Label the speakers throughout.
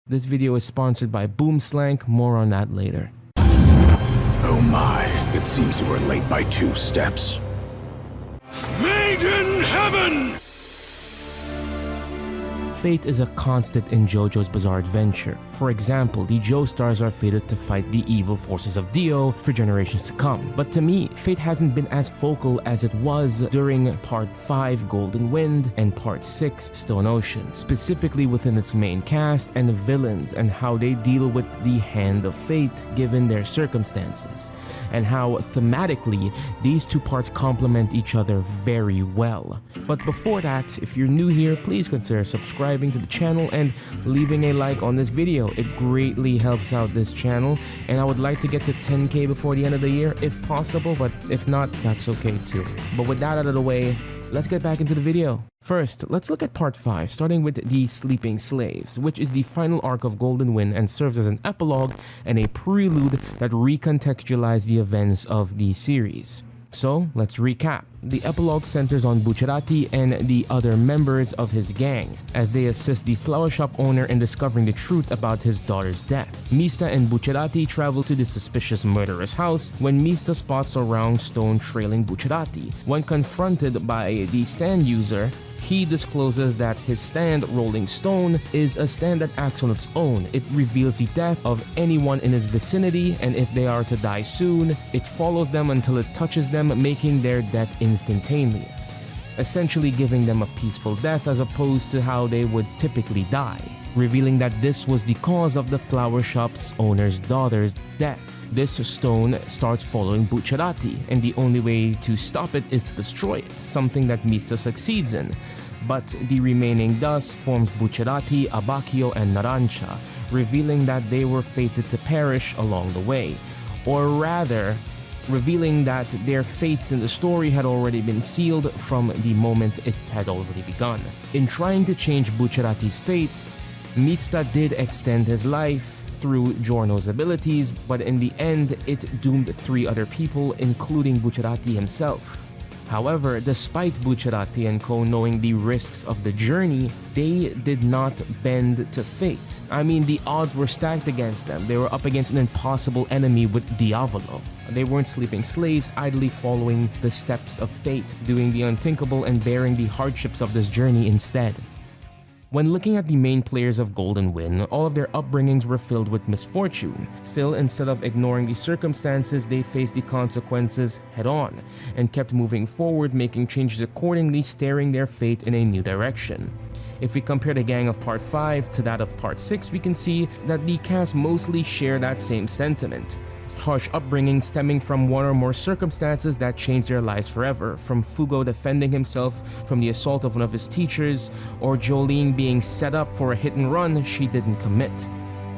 Speaker 1: This video is sponsored by Boomslank, more on that later.
Speaker 2: Oh my, it seems you were late by 2 steps. Made in heaven!
Speaker 1: Fate is a constant in Jojo's bizarre adventure. For example, the Joestars are fated to fight the evil forces of Dio for generations to come. But to me, fate hasn't been as focal as it was during Part 5 Golden Wind and Part 6 Stone Ocean, specifically within its main cast and the villains and how they deal with the hand of fate given their circumstances, and how thematically these two parts complement each other very well. But before that, if you're new here, please consider subscribing to the channel and leaving a like on this video. It greatly helps out this channel, and I would like to get to 10k before the end of the year if possible, but if not, that's okay too. But with that out of the way, let's get back into the video. First, let's look at Part 5, starting with the Sleeping Slaves, which is the final arc of Golden Wind and serves as an epilogue and a prelude that recontextualizes the events of the series. So, let's recap. The epilogue centers on Bucciarati and the other members of his gang, as they assist the flower shop owner in discovering the truth about his daughter's death. Mista and Bucciarati travel to the suspicious murderer's house when Mista spots a round stone trailing Bucciarati. When confronted by the stand user, he discloses that his stand, Rolling Stone, is a stand that acts on its own. It reveals the death of anyone in its vicinity, and if they are to die soon, it follows them until it touches them, making their death instantaneous, essentially giving them a peaceful death as opposed to how they would typically die, revealing that this was the cause of the flower shop's owner's daughter's death. This stone starts following Bucciarati, and the only way to stop it is to destroy it, something that Mista succeeds in. But the remaining dust forms Bucciarati, Abacchio, and Narancia, revealing that they were fated to perish along the way, or rather, revealing that their fates in the story had already been sealed from the moment it had already begun. In trying to change Bucciarati's fate, Mista did extend his life through Giorno's abilities, but in the end, it doomed 3 other people, including Bucciarati himself. However, despite Bucciarati and co knowing the risks of the journey, they did not bend to fate. I mean, the odds were stacked against them. They were up against an impossible enemy with Diavolo. They weren't sleeping slaves, idly following the steps of fate, doing the unthinkable and bearing the hardships of this journey instead. When looking at the main players of Golden Wind, all of their upbringings were filled with misfortune. Still, instead of ignoring the circumstances, they faced the consequences head-on and kept moving forward, making changes accordingly, steering their fate in a new direction. If we compare the gang of Part 5 to that of Part 6, we can see that the cast mostly share that same sentiment. Harsh upbringing stemming from one or more circumstances that changed their lives forever, from Fugo defending himself from the assault of one of his teachers, or Jolene being set up for a hit and run she didn't commit.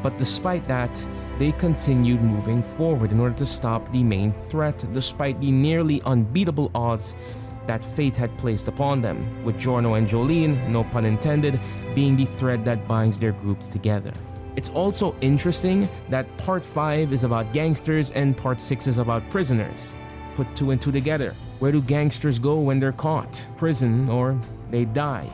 Speaker 1: But despite that, they continued moving forward in order to stop the main threat, despite the nearly unbeatable odds that fate had placed upon them, with Giorno and Jolene, no pun intended, being the thread that binds their groups together. It's also interesting that Part 5 is about gangsters and Part 6 is about prisoners. Put 2 and 2 together. Where do gangsters go when they're caught? Prison, or they die.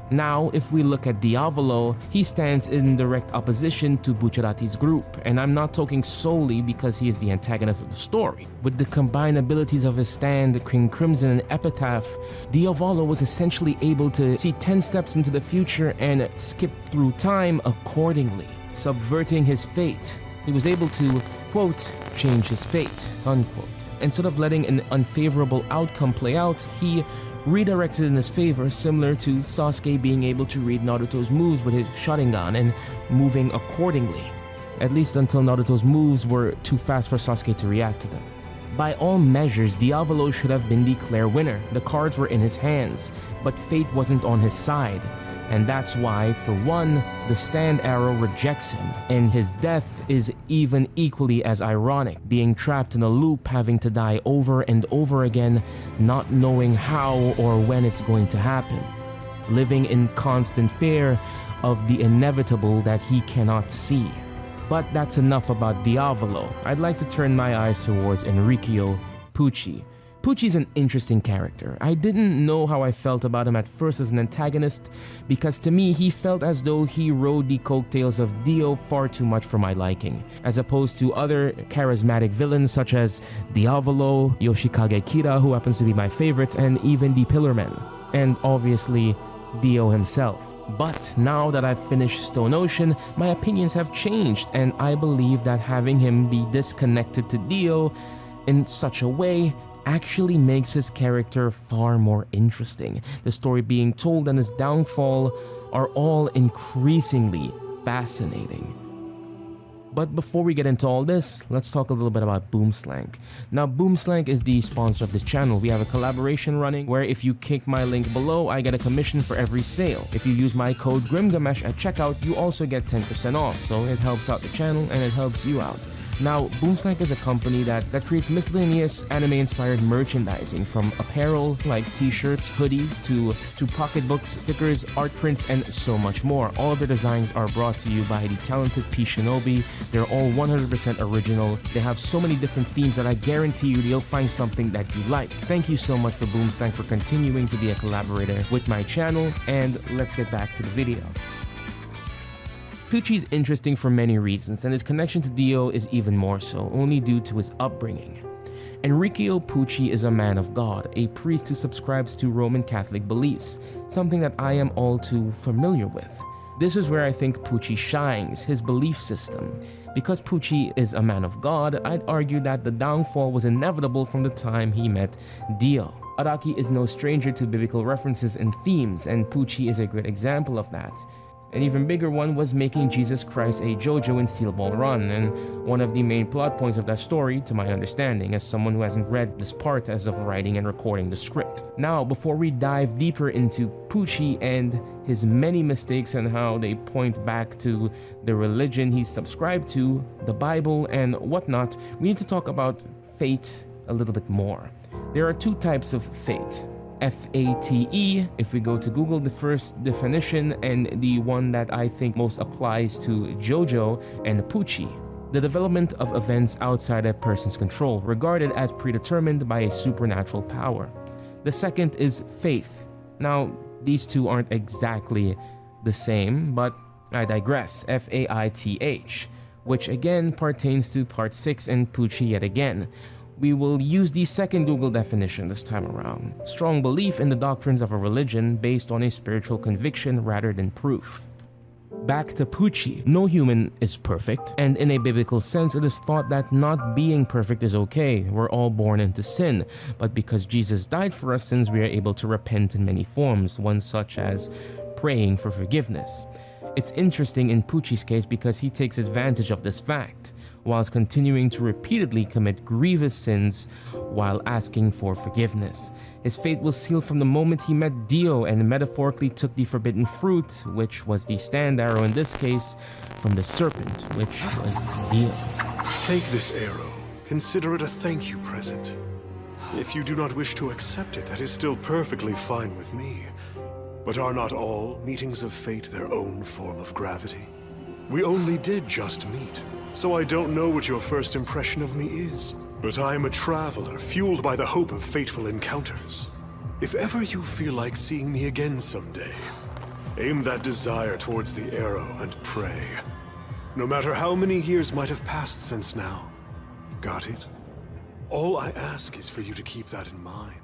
Speaker 1: Now, if we look at Diavolo, he stands in direct opposition to Bucciarati's group, and I'm not talking solely because he is the antagonist of the story. With the combined abilities of his stand, King Crimson, and Epitaph, Diavolo was essentially able to see 10 steps into the future and skip through time accordingly, subverting his fate. He was able to, quote, change his fate, unquote. Instead of letting an unfavorable outcome play out, he redirects it in his favor, similar to Sasuke being able to read Naruto's moves with his Sharingan and moving accordingly, at least until Naruto's moves were too fast for Sasuke to react to them. By all measures, Diavolo should have been the clear winner. The cards were in his hands, but fate wasn't on his side. And that's why, for one, the stand arrow rejects him, and his death is even equally as ironic, being trapped in a loop, having to die over and over again, not knowing how or when it's going to happen, living in constant fear of the inevitable that he cannot see. But that's enough about Diavolo. I'd like to turn my eyes towards Enrico, Pucci, Pucci's an interesting character. I didn't know how I felt about him at first as an antagonist, because to me he felt as though he rode the coattails of Dio far too much for my liking, as opposed to other charismatic villains such as Diavolo, Yoshikage Kira, who happens to be my favorite, and even the Pillarmen, and obviously Dio himself. But now that I've finished Stone Ocean, my opinions have changed, and I believe that having him be disconnected to Dio in such a way actually makes his character far more interesting. The story being told and his downfall are all increasingly fascinating. But before we get into all this, let's talk a little bit about Boomslank. Now, Boomslank is the sponsor of this channel. We have a collaboration running where if you click my link below, I get a commission for every sale. If you use my code GrimGamesh at checkout, you also get 10% off, so it helps out the channel and it helps you out. Now, Boomslank is a company that creates miscellaneous anime-inspired merchandising, from apparel like t-shirts, hoodies, to pocketbooks, stickers, art prints, and so much more. All of their designs are brought to you by the talented P Shinobi. They're all 100% original. They have so many different themes that I guarantee you'll find something that you like. Thank you so much for Boomslank for continuing to be a collaborator with my channel, and let's get back to the video. Pucci's interesting for many reasons, and his connection to Dio is even more so, only due to his upbringing. Enrico Pucci is a man of God, a priest who subscribes to Roman Catholic beliefs, something that I am all too familiar with. This is where I think Pucci shines, his belief system. Because Pucci is a man of God, I'd argue that the downfall was inevitable from the time he met Dio. Araki is no stranger to biblical references and themes, and Pucci is a great example of that. An even bigger one was making Jesus Christ a Jojo in Steel Ball Run, and one of the main plot points of that story, to my understanding, as someone who hasn't read this part as of writing and recording the script. Now, before we dive deeper into Pucci and his many mistakes and how they point back to the religion he subscribed to, the Bible, and whatnot, we need to talk about fate a little bit more. There are two types of fate. F-A-T-E, if we go to Google, the first definition and the one that I think most applies to Jojo and Pucci. The development of events outside a person's control, regarded as predetermined by a supernatural power. The second is faith. Now, these two aren't exactly the same, but I digress. F-A-I-T-H, which again pertains to part 6 and Pucci yet again. We will use the second Google definition this time around. Strong belief in the doctrines of a religion based on a spiritual conviction rather than proof. Back to Pucci. No human is perfect, and in a biblical sense, it is thought that not being perfect is okay. We're all born into sin, but because Jesus died for our sins, we are able to repent in many forms, one such as praying for forgiveness. It's interesting in Pucci's case because he takes advantage of this fact, whilst continuing to repeatedly commit grievous sins while asking for forgiveness. His fate was sealed from the moment he met Dio and metaphorically took the forbidden fruit, which was the stand arrow in this case, from the serpent, which was Dio.
Speaker 3: Take this arrow. Consider it a thank you present. If you do not wish to accept it, that is still perfectly fine with me. But are not all meetings of fate their own form of gravity? We only did just meet, so I don't know what your first impression of me is. But I am a traveler, fueled by the hope of fateful encounters. If ever you feel like seeing me again someday, aim that desire towards the arrow and pray. No matter how many years might have passed since now. Got it? All I ask is for you to keep that in mind.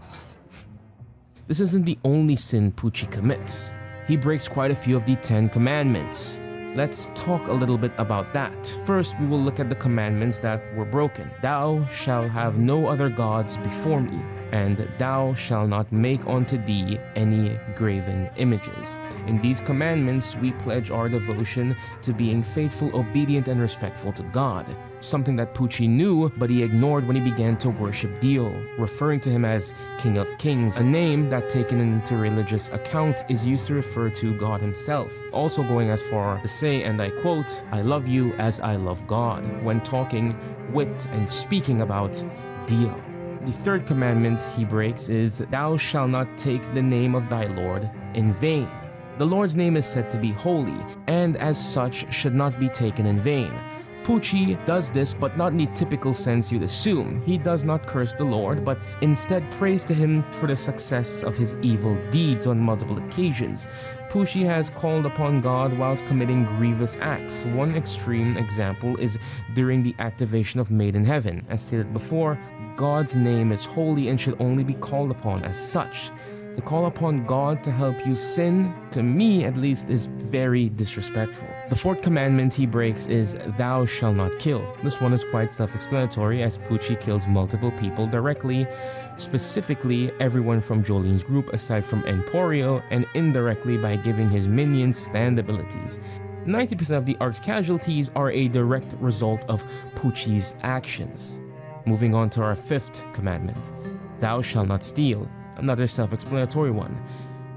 Speaker 1: This isn't the only sin Pucci commits. He breaks quite a few of the 10 commandments. Let's talk a little bit about that. First, we will look at the commandments that were broken. Thou shalt have no other gods before me, and thou shalt not make unto thee any graven images. In these commandments, we pledge our devotion to being faithful, obedient, and respectful to God. Something that Pucci knew, but he ignored when he began to worship Dio, referring to him as King of Kings, a name that, taken into religious account, is used to refer to God himself. Also going as far to say, and I quote, "I love you as I love God," when talking with and speaking about Dio. The third commandment he breaks is, "Thou shalt not take the name of thy Lord in vain." The Lord's name is said to be holy, and as such should not be taken in vain. Pucci does this, but not in the typical sense you'd assume. He does not curse the Lord, but instead prays to him for the success of his evil deeds on multiple occasions. Pucci has called upon God whilst committing grievous acts. One extreme example is during the activation of Made in Heaven. As stated before, God's name is holy and should only be called upon as such. To call upon God to help you sin, to me at least, is very disrespectful. The fourth commandment he breaks is, "Thou shalt not kill." This one is quite self-explanatory, as Pucci kills multiple people directly, specifically everyone from Jolene's group aside from Emporio, and indirectly by giving his minions stand abilities. 90% of the arc's casualties are a direct result of Pucci's actions. Moving on to our fifth commandment, "Thou shalt not steal." Another self-explanatory one.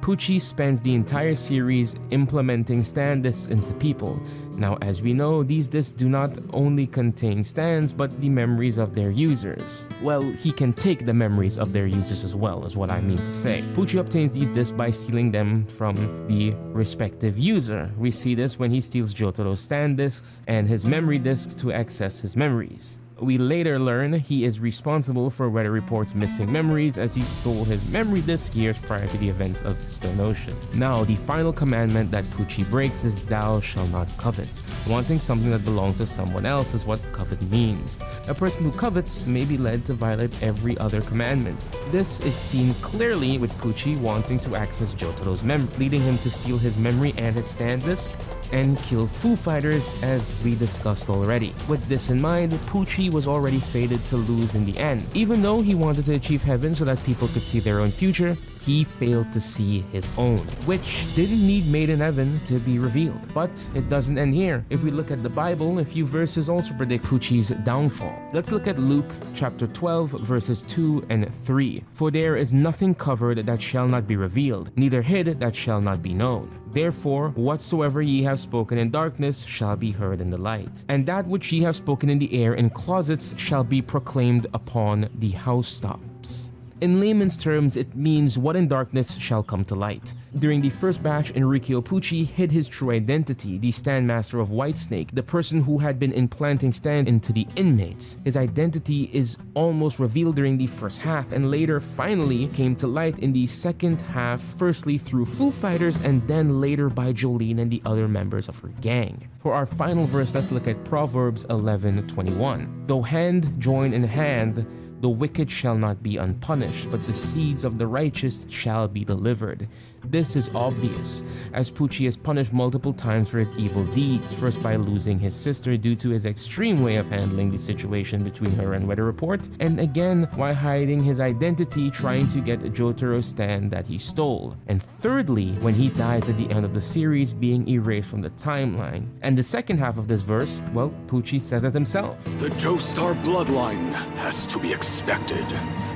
Speaker 1: Pucci spends the entire series implementing stand discs into people. Now, as we know, these discs do not only contain stands, but the memories of their users. Well, he can take the memories of their users as well, is what I mean to say. Pucci obtains these discs by stealing them from the respective user. We see this when he steals Jotaro's stand discs and his memory discs to access his memories. We later learn he is responsible for Weather Report's missing memories, as he stole his memory disk years prior to the events of Stone Ocean. Now, the final commandment that Pucci breaks is, "Thou shalt not covet." Wanting something that belongs to someone else is what covet means. A person who covets may be led to violate every other commandment. This is seen clearly with Pucci wanting to access Jotaro's memory, leading him to steal his memory and his stand disk, and kill Foo Fighters, as we discussed already. With this in mind, Pucci was already fated to lose in the end. Even though he wanted to achieve heaven so that people could see their own future, he failed to see his own, which didn't need Made in Heaven to be revealed. But it doesn't end here. If we look at the Bible, a few verses also predict Pucci's downfall. Let's look at Luke chapter 12 verses 2 and 3. "For there is nothing covered that shall not be revealed, neither hid that shall not be known. Therefore, whatsoever ye have spoken in darkness shall be heard in the light. And that which ye have spoken in the air in closets shall be proclaimed upon the housetops." In layman's terms, it means what in darkness shall come to light. During the first batch, Enrico Pucci hid his true identity, the Stand Master of Whitesnake, the person who had been implanting stand into the inmates. His identity is almost revealed during the first half, and later finally came to light in the second half, firstly through Foo Fighters and then later by Jolene and the other members of her gang. For our final verse, let's look at Proverbs 11:21. "Though hand join in hand, the wicked shall not be unpunished, but the seeds of the righteous shall be delivered." This is obvious, as Pucci is punished multiple times for his evil deeds, first by losing his sister due to his extreme way of handling the situation between her and Weather Report, and again while hiding his identity trying to get Jotaro's stand that he stole, and thirdly when he dies at the end of the series being erased from the timeline. And the second half of this verse, well, Pucci says it himself.
Speaker 2: The Joestar bloodline has to be expected.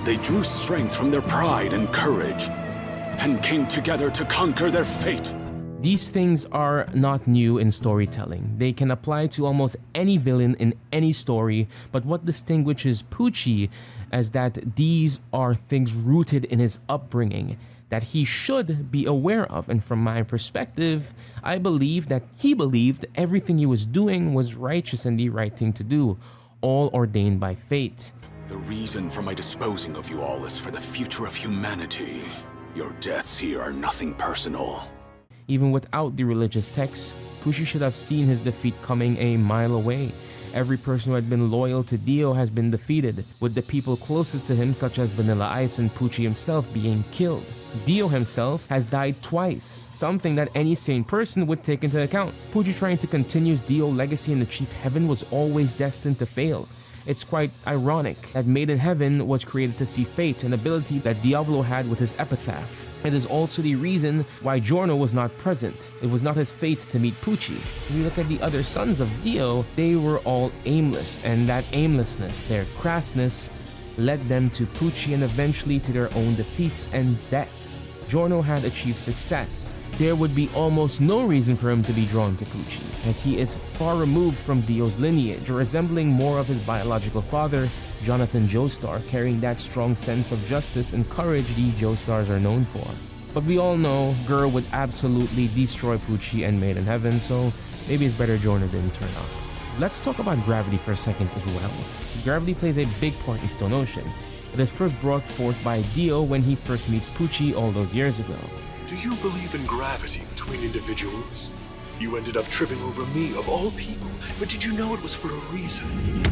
Speaker 2: They drew strength from their pride and courage, and came together to conquer their fate.
Speaker 1: These things are not new in storytelling. They can apply to almost any villain in any story, but what distinguishes Pucci is that these are things rooted in his upbringing that he should be aware of. And from my perspective, I believe that he believed everything he was doing was righteous and the right thing to do, all ordained by fate.
Speaker 2: The reason for my disposing of you all is for the future of humanity. Your deaths here are nothing personal.
Speaker 1: Even without the religious texts, Pucci should have seen his defeat coming a mile away. Every person who had been loyal to Dio has been defeated, with the people closest to him such as Vanilla Ice and Pucci himself being killed. Dio himself has died twice, something that any sane person would take into account. Pucci trying to continue his Dio legacy and achieve heaven was always destined to fail. It's quite ironic that Made in Heaven was created to see fate, an ability that Diavolo had with his epitaph. It is also the reason why Giorno was not present. It was not his fate to meet Pucci. If you look at the other sons of Dio, they were all aimless, and that aimlessness, their crassness, led them to Pucci and eventually to their own defeats and deaths. Giorno had achieved success. There would be almost no reason for him to be drawn to Pucci, as he is far removed from Dio's lineage, resembling more of his biological father, Jonathan Joestar, carrying that strong sense of justice and courage the Joestars are known for. But we all know Gur would absolutely destroy Pucci and Made in Heaven, so maybe it's better Giorno didn't turn up. Let's talk about gravity for a second as well. Gravity plays a big part in Stone Ocean. It is first brought forth by Dio when he first meets Pucci all those years ago.
Speaker 3: Do you believe in gravity between individuals? You ended up tripping over me, of all people, but did you know it was for a reason?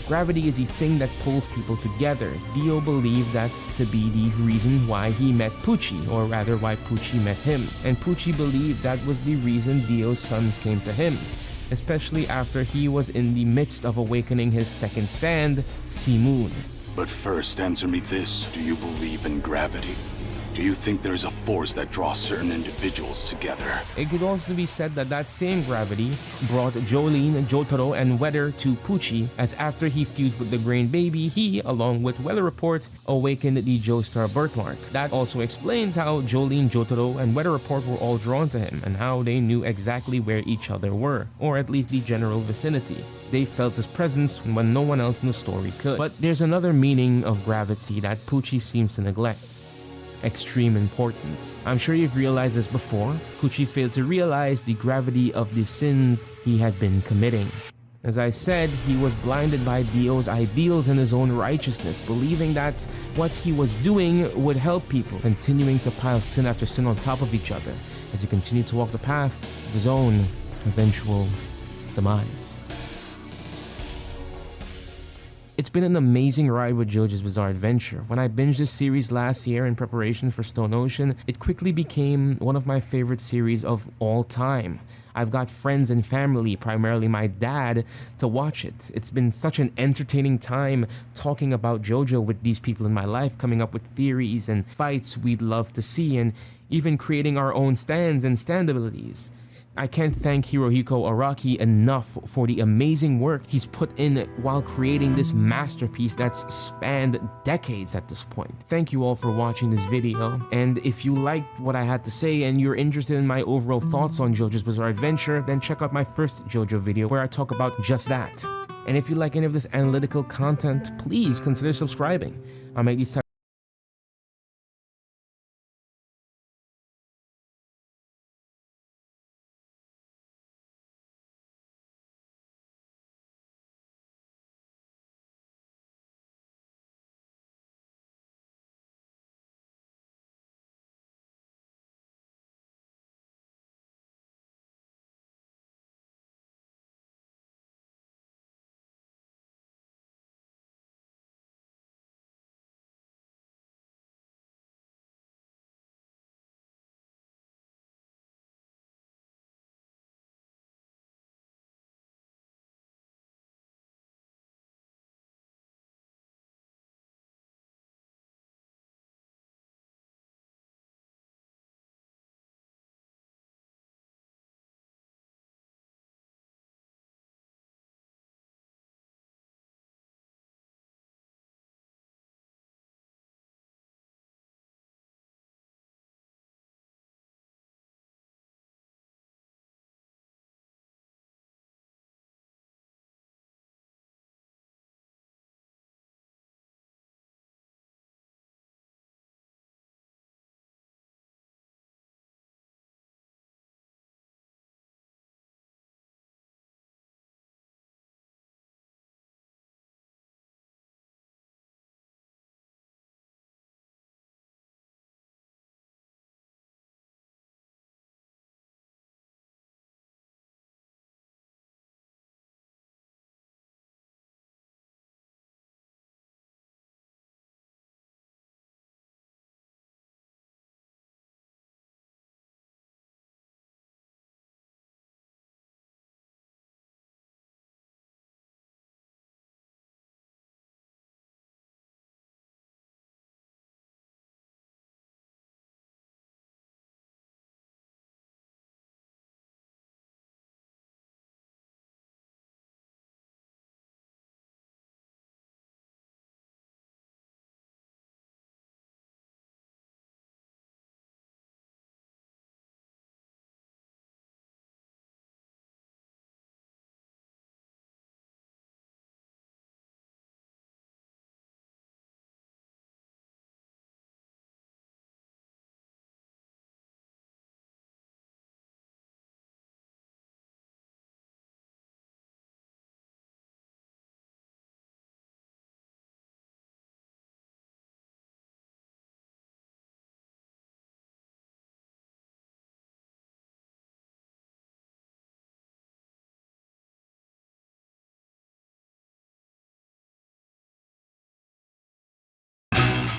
Speaker 1: Gravity is the thing that pulls people together. Dio believed that to be the reason why he met Pucci, or rather why Pucci met him. And Pucci believed that was the reason Dio's sons came to him, especially after he was in the midst of awakening his second stand, Sea Moon.
Speaker 2: But first, answer me this. Do you believe in gravity? Do you think there's a force that draws certain individuals together?
Speaker 1: It could also be said that that same gravity brought Jolene, Jotaro, and Weather to Pucci, as after he fused with the Grain Baby, he, along with Weather Report, awakened the Joestar birthmark. That also explains how Jolene, Jotaro, and Weather Report were all drawn to him, and how they knew exactly where each other were, or at least the general vicinity. They felt his presence when no one else in the story could. But there's another meaning of gravity that Pucci seems to neglect. Extreme importance. I'm sure you've realized this before. Pucci failed to realize the gravity of the sins he had been committing. As I said, he was blinded by Dio's ideals and his own righteousness, believing that what he was doing would help people, continuing to pile sin after sin on top of each other as he continued to walk the path of his own eventual demise. It's been an amazing ride with JoJo's Bizarre Adventure. When I binged this series last year in preparation for Stone Ocean, it quickly became one of my favorite series of all time. I've got friends and family, primarily my dad, to watch it. It's been such an entertaining time talking about JoJo with these people in my life, coming up with theories and fights we'd love to see, and even creating our own stands and stand abilities. I can't thank Hirohiko Araki enough for the amazing work he's put in while creating this masterpiece that's spanned decades at this point. Thank you all for watching this video, and if you liked what I had to say and you're interested in my overall thoughts on JoJo's Bizarre Adventure, then check out my first JoJo video where I talk about just that. And if you like any of this analytical content, please consider subscribing. I make these types